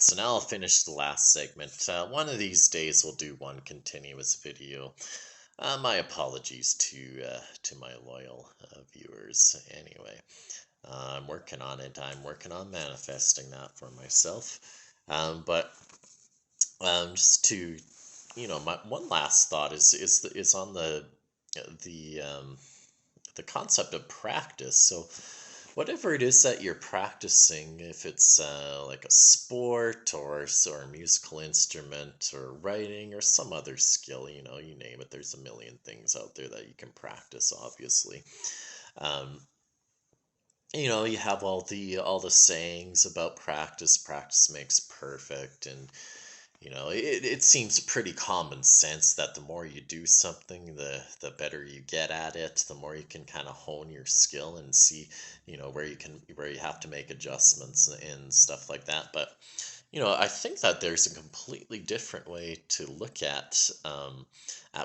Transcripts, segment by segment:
So now I'll finish the last segment. One of these days we'll do one continuous video. My apologies to my loyal viewers. Anyway, I'm working on it. I'm working on manifesting that for myself. But just to, my one last thought is on the the concept of practice. So whatever it is that you're practicing, if it's like a sport or a musical instrument or writing or some other skill, you name it, there's a million things out there that you can practice, obviously. Um, you have all the sayings about practice makes perfect, and it seems pretty common sense that the more you do something, the better you get at it, the more you can kind of hone your skill and see, where you have to make adjustments and stuff like that. But I think that there's a completely different way to look at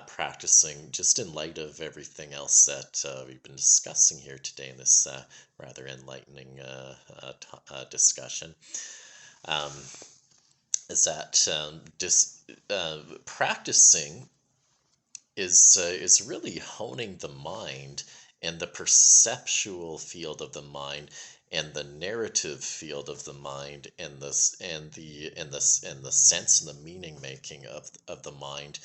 practicing, just in light of everything else that we've been discussing here today in this rather enlightening discussion. Um, is that practicing is really honing the mind and the perceptual field of the mind and the narrative field of the mind and the sense and the meaning making of the mind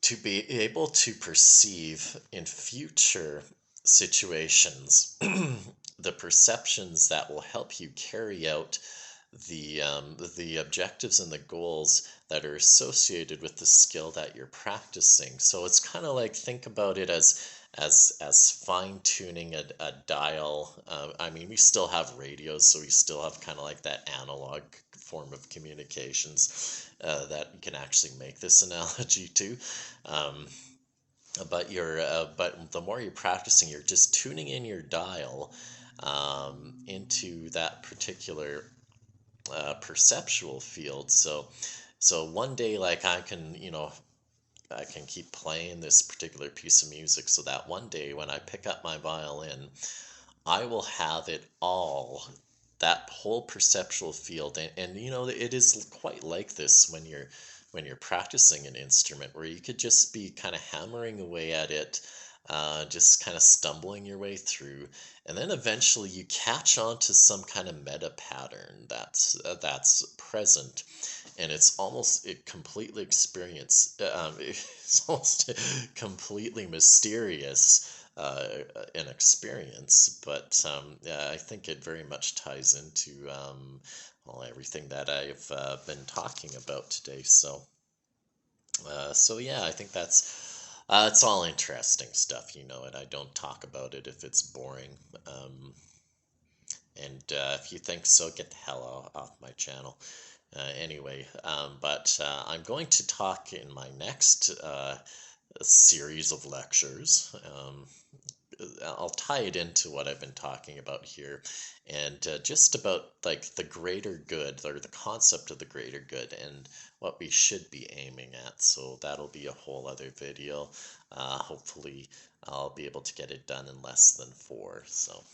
to be able to perceive in future situations the perceptions that will help you carry out the objectives and the goals that are associated with the skill that you're practicing. So it's kind of like, think about it as fine tuning a dial. I mean, we still have radios, so we still have kind of like that analog form of communications that you can actually make this analogy to. Um, but the more you're practicing, you're just tuning in your dial into that particular perceptual field. So one day, like, I can keep playing this particular piece of music, so that one day when I pick up my violin, I will have it all, that whole perceptual field. And it is quite like this when you're practicing an instrument, where you could just be kind of hammering away at it, just kind of stumbling your way through, and then eventually you catch on to some kind of meta pattern that's present, and it's almost it completely experience it's almost completely mysterious, an experience. But yeah, I think it very much ties into well, everything that I've been talking about today. So yeah, I think it's all interesting stuff, and I don't talk about it if it's boring. And if you think so, get the hell off my channel. Anyway, but I'm going to talk in my next series of lectures. I'll tie it into what I've been talking about here, and just about like the greater good, or the concept of the greater good, and what we should be aiming at. So that'll be a whole other video. Hopefully I'll be able to get it done in less than 4. So